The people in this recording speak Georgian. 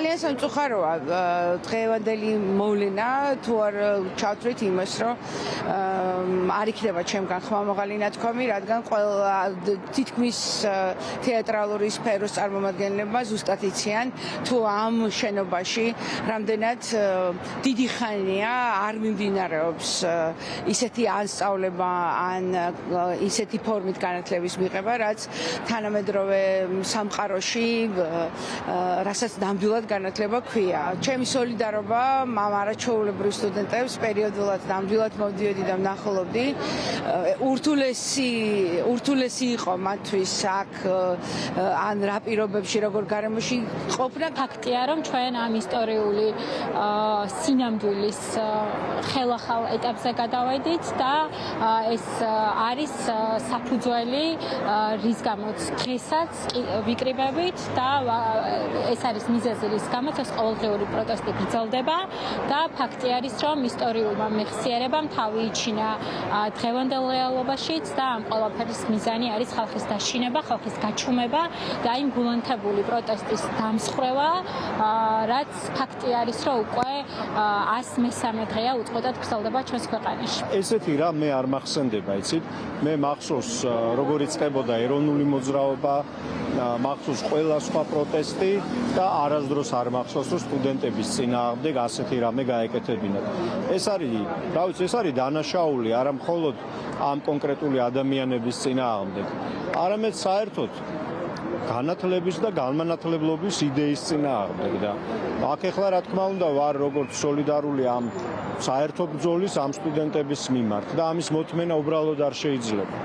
ძალიან სამწუხაროა დღევანდელი მოვლენა თუ არ ჩავთვლით იმას, რომ არ იქნება ჩემგან ხმამაღალი ნათქვამი, რადგან ყველა თითქმის თეატრალური სფეროს წარმომადგენლებმა ზუსტად იციან, თუ ამ შენობაში რამდენად დიდი ხანია არ მიმდინარეობს ისეთი ანსწავლება ან ისეთი ფორმით განათლების მიღება, რაც თანამედროვე სამყაროში რასაც ნამდვილად განათლება ქვია. ჩემი სოლიდარობა ამ არაჩვეულებრივ სტუდენტებს პერიოდულად ნამდვილად მოვდიოდი და ვნახულობდი. ურთულესი იყო მათთვის აქ ან რა პირობებში, როგორ გარემოში ყოფნა. ფაქტია, რომ ჩვენ ამ ისტორიული სინამდვილის ხელახალ ეტაპზე გადავედით და ეს არის საფუძველი, რის გამოც დღესაც ვიკრიბებით და ეს არის მიზეზი, რის გამოც ეს ყოველდღიური პროტესტი გრძელდება და ფაქტი არის, რომ ისტორიულმა მეხსიერებამ თავი იჩინა დღევანდელ რეალობაშიც და ამ ყველაფერის მიზანი არის ხალხის დაშინება, ხალხის გაჩუმება და იმ გულანთებული პროტესტის დამსხვრევა, რაც ფაქტი არის, რომ უკვე 113 დღეა უწყვეტად გრძელდება ჩვენს ქვეყანაში. ესეთი რა მე არ მახსენდება, იცით? მე მახსოვს როგორ იწყებოდა ეროვნული მოძრაობა, მახსოვს ყველა სხვა პროტესტი და არასდროს არ მახსოვს, რომ სტუდენტების წინააღმდეგ ასეთი რამე გაეკეთებინათ. ეს არის დანაშაული არა მხოლოდ ამ კონკრეტული ადამიანების წინააღმდეგ, არამედ საერთოდ განათლების და განმანათლებლობის იდეის წინააღმდეგ და აქ ახლა რა თქმა უნდა ვარ როგორც სოლიდარული ამ საერთო ბრძოლის ამ სტუდენტების მიმართ და ამის მოთმენა უბრალოდ არ შეიძლება.